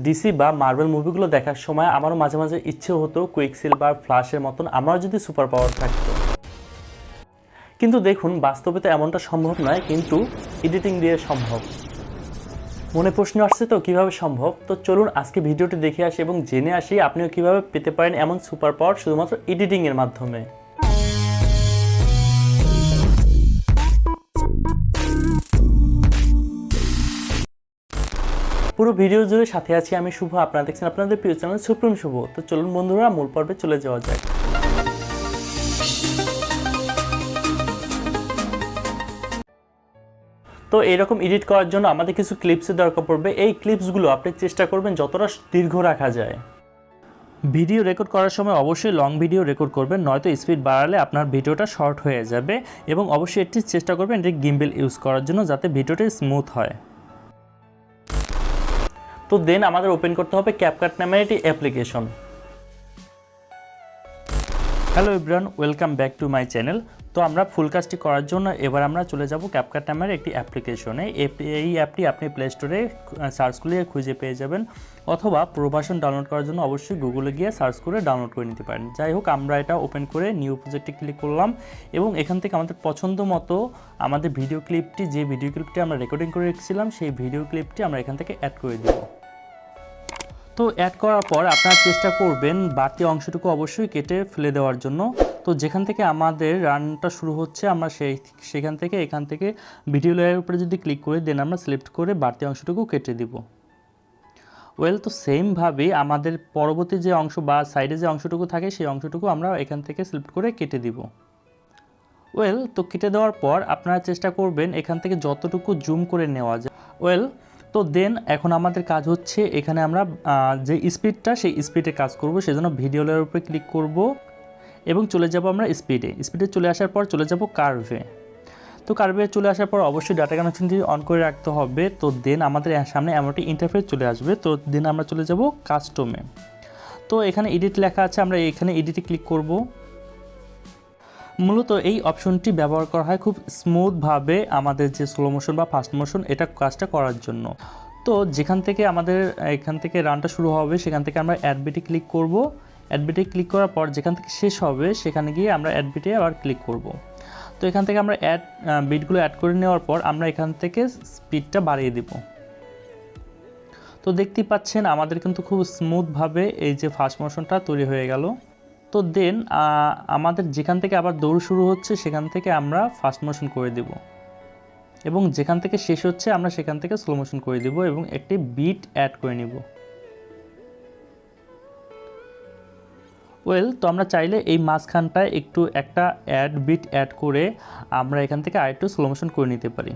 DC বা marble মুভিগুলো দেখার সময় আমারও মাঝে মাঝে ইচ্ছে হতো কুইকসিলভার ফ্ল্যাশের মতন আমারও যদি সুপার পাওয়ার থাকতো। কিন্তু দেখুন বাস্তবে তো এমনটা সম্ভব নয়, কিন্তু এডিটিং দিয়ে সম্ভব। মনে প্রশ্ন আসছে তো কিভাবে সম্ভব? তো চলুন আজকে ভিডিওটি দেখে আসি এবং জেনে আসি আপনিও কিভাবে পেতে পারেন এমন সুপার পাওয়ার শুধুমাত্র এডিটিংয়ের মাধ্যমে। পুরো ভিডিও জুড়ে সাথে আছি আমি শুভ, আপনারা দেখছেন আপনাদের প্রিয় চ্যানেল সুপ্রিম শুভ। তো চলুন বন্ধুরা মূল পর্বে চলে যাওয়া যাক। তো এরকম এডিট করার জন্য আমাদের কিছু ক্লিপসের দরকার পড়বে। এই ক্লিপসগুলো আপনি চেষ্টা করবেন যতটা দীর্ঘ রাখা যায়। ভিডিও রেকর্ড করার সময় অবশ্যই লং ভিডিও রেকর্ড করবেন, নয়তো স্পিড বাড়ালে আপনার ভিডিওটা শর্ট হয়ে যাবে। এবং অবশ্যই একটি চেষ্টা করবেন এটি গিম্বল ইউজ করার জন্য, যাতে ভিডিওটি স্মুথ হয়। তো দেন আমাদের ওপেন করতে হবে ক্যাপকাট নামের একটি application. Hello everyone, welcome back to my channel. তো আমরা ফুল কাজটি করার জন্য এবার আমরা চলে যাব ক্যাপকাট নামের একটি অ্যাপ্লিকেশনে। এই অ্যাপটি আপনি প্লে স্টোরে সার্চ করলে খুঁজে পেয়ে যাবেন, অথবা প্রো ভার্সন ডাউনলোড করার জন্য অবশ্যই গুগলে গিয়ে সার্চ করে ডাউনলোড করে নিতে পারেন। যাই হোক, আমরা এটা ওপেন করে নিউ প্রজেক্টে ক্লিক করলাম এবং এখান থেকে আমাদের পছন্দ মতো আমাদের ভিডিও ক্লিপটি আমরা রেকর্ডিং করে রেখেছিলাম সেই ভিডিও ক্লিপটি আমরা এখান থেকে অ্যাড করে দেব। তো অ্যাড করার পর আপনারা চেষ্টা করবেন বাড়তি অংশটুকু অবশ্যই কেটে ফেলে দেওয়ার জন্য। তো যেখান থেকে আমাদের রানটা শুরু হচ্ছে আমরা সেখান থেকে এখান থেকে ভিডিও লেয়ারের উপরে যদি ক্লিক করি দেন আমরা সিলেক্ট করে বাড়তি অংশটুকু কেটে দিব। তো সেমভাবে আমাদের পরবর্তী যে অংশ বা সাইডে যে অংশটুকু থাকে সেই অংশটুকু আমরা এখান থেকে সিলেক্ট করে কেটে দিব। তো কেটে দেওয়ার পর আপনারা চেষ্টা করবেন এখান থেকে যতটুকু জুম করে নেওয়া যায়। তো দেন এখন আমাদের কাজ হচ্ছে এখানে আমরা যে স্পিডটা সেই স্পিডে কাজ করব। সেজন্য ভিডিও লেয়ারের উপরে ক্লিক করব এবং চলে যাব আমরা স্পিডে চলে আসার পর চলে যাব কার্ভে। তো কার্ভে চলে আসার পর অবশ্যই ডাটা কানেকশনটি অন করে রাখতে হবে। তো দেন আমাদের সামনে এমন একটি ইন্টারফেস চলে আসবে। তো দেন আমরা চলে যাব কাস্টমে। তো এখানে এডিট লেখা আছে, আমরা এখানে এডিটে ক্লিক করব। মূলত এই অপশনটি ব্যবহার করা হয় খুব স্মুথভাবে আমাদের যে স্লো মোশন বা ফাস্ট মোশন এটা কাজটা করার জন্য। তো যেখান থেকে আমাদের এখান থেকে রানটা শুরু হবে সেখান থেকে আমরা অ্যাড বিটে ক্লিক করব। অ্যাড বিটে ক্লিক করার পর যেখান থেকে শেষ হবে সেখানে গিয়ে আমরা অ্যাড বিটে আবার ক্লিক করব। তো এখান থেকে আমরা বিটগুলো অ্যাড করে নেওয়ার পর আমরা এখান থেকে স্পিডটা বাড়িয়ে দেব। তো দেখতেই পাচ্ছেন আমাদের কিন্তু খুব স্মুথভাবে এই যে ফাস্ট মোশনটা তৈরি হয়ে গেল। তো দেন আমাদের যেখান থেকে আবার দৌড় শুরু হচ্ছে সেখান থেকে আমরা ফাস্ট মোশন করে দেব এবং যেখান থেকে শেষ হচ্ছে আমরা সেখান থেকে স্লো মোশন করে দেব এবং একটি বিট অ্যাড করে নিব। তো আমরা চাইলে এই মাঝখানটায় একটু একটা বিট অ্যাড করে আমরা এখান থেকে আরেকটু স্লো মোশন করে নিতে পারি।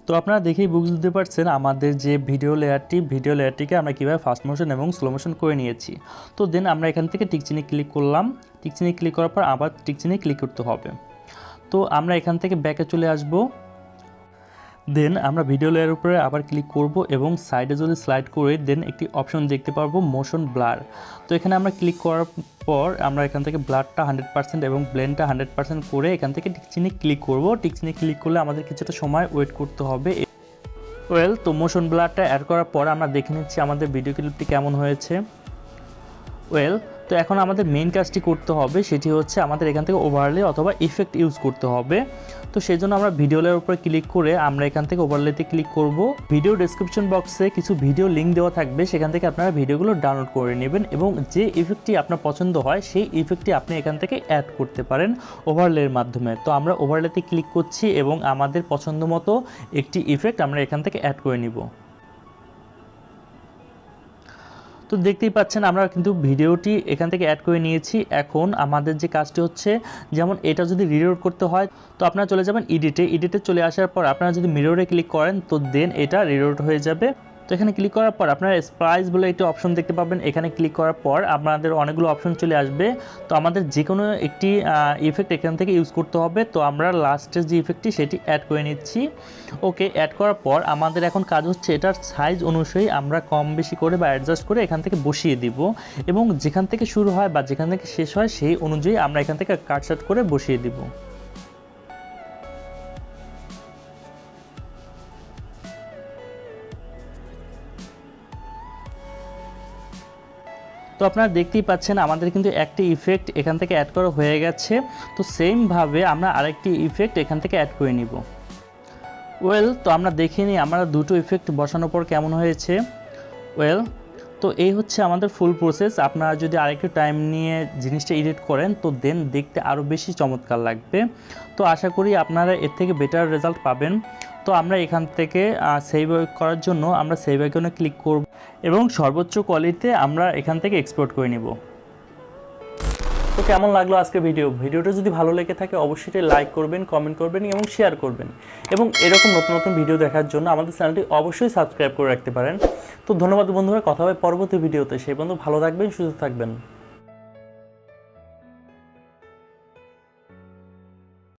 তো আপনারা দেখেই বুঝতে পারছেন আমাদের যে ভিডিও লেয়ারটিকে আমরা কীভাবে ফাস্ট মোশন এবং স্লো মোশন করে নিয়েছি। তো দেন আমরা এখান থেকে টিকচিনি ক্লিক করলাম। টিকচিনি ক্লিক করার পর আবার টিকচিনি ক্লিক করতে হবে। তো আমরা এখান থেকে ব্যাকে চলে আসব। দেন আমরা ভিডিও লেয়ারের উপরে আবার ক্লিক করব এবং সাইডে যদি স্লাইড করে দেন একটি অপশন দেখতে পারবো মোশন ব্লার। তো এখানে আমরা ক্লিক করার পর আমরা এখান থেকে ব্লারটা 100% এবং ব্লেন্ডটা 100% করে এখান থেকে টিকচিনি ক্লিক করব। টিকচিনি ক্লিক করলে আমাদের কিছুটা সময় ওয়েট করতে হবে। তো মোশন ব্লারটা অ্যাড করার পর আমরা দেখে নিচ্ছি আমাদের ভিডিও ক্লিপটি কেমন হয়েছে। তো এখন আমাদের মেইন কাজটি করতে হবে, সেটি হচ্ছে আমাদের এখান থেকে ওভারলে অথবা ইফেক্ট ইউজ করতে হবে। তো সেই জন্য আমরা ভিডিও লেয়ারের উপরে ক্লিক করে আমরা এখান থেকে ওভারলেতে ক্লিক করব। ভিডিও ডেসক্রিপশন বক্সে কিছু ভিডিও লিঙ্ক দেওয়া থাকবে, সেখান থেকে আপনারা ভিডিওগুলো ডাউনলোড করে নেবেন এবং যে ইফেক্টটি আপনার পছন্দ হয় সেই ইফেক্টটি আপনি এখান থেকে অ্যাড করতে পারেন ওভারলের মাধ্যমে। তো আমরা ওভারলেতে ক্লিক করছি এবং আমাদের পছন্দ মতো একটি ইফেক্ট আমরা এখান থেকে অ্যাড করে নিব। তো দেখতেই পাচ্ছেন আমরা কিন্তু ভিডিওটি এখান থেকে অ্যাড করে নিয়েছি। এখন আমাদের যে কাজটি হচ্ছে, যেমন এটা যদি রিলোড করতে হয় তো আপনারা চলে যাবেন এডিটে চলে আসার পর আপনারা যদি মিররে ক্লিক করেন তো দেন এটা রিলোড হয়ে যাবে। তো এখানে ক্লিক করার পর আপনারা স্প্লাইস বলে একটি অপশন দেখতে পাবেন। এখানে ক্লিক করার পর আপনাদের অনেকগুলো অপশন চলে আসবে। তো আমাদের যে কোনো একটি ইফেক্ট এখান থেকে ইউজ করতে হবে। তো আমরা লাস্টের যে ইফেক্টটি সেটি অ্যাড করে নিচ্ছি। অ্যাড করার পর আমাদের এখন কাজ হচ্ছে এটার সাইজ অনুযায়ী আমরা কম বেশি করে বা অ্যাডজাস্ট করে এখান থেকে বসিয়ে দিব এবং যেখান থেকে শুরু হয় বা যেখান থেকে শেষ হয় সেই অনুযায়ী আমরা এখান থেকে কাটসাট করে বসিয়ে দিব। তো আপনারা দেখতেই পাচ্ছেন আমাদের কিন্তু একটি ইফেক্ট এখান থেকে অ্যাড করা হয়ে গেছে। তো সেমভাবে আমরা আরেকটি ইফেক্ট এখান থেকে অ্যাড করে নিব। তো আমরা দেখে নিই আমরা দুটো ইফেক্ট বসানোর পর কেমন হয়েছে। তো এই হচ্ছে আমাদের ফুল প্রসেস। আপনারা যদি আরেকটু টাইম নিয়ে জিনিসটা এডিট করেন তো দেন দেখতে আরও বেশি চমৎকার লাগবে। তো আশা করি আপনারা এর থেকে বেটার রেজাল্ট পাবেন। তো আমরা এখান থেকে সেভ করার জন্য আমরা সেভ আইকনে ক্লিক করব এবং সর্বোচ্চ কোয়ালিটিতে আমরা এখান থেকে এক্সপোর্ট করে নিব। তো কেমন লাগলো আজকের ভিডিওটা যদি ভালো লেগে থাকে অবশ্যই লাইক করবেন, কমেন্ট করবেন এবং শেয়ার করবেন। এবং এরকম নতুন নতুন ভিডিও দেখার জন্য আমাদের চ্যানেলটি অবশ্যই সাবস্ক্রাইব করে রাখতে পারেন। তো ধন্যবাদ বন্ধুরা, কথা হবে পরবর্তী ভিডিওতে। সেই পর্যন্ত ভালো থাকবেন, সুস্থ থাকবেন।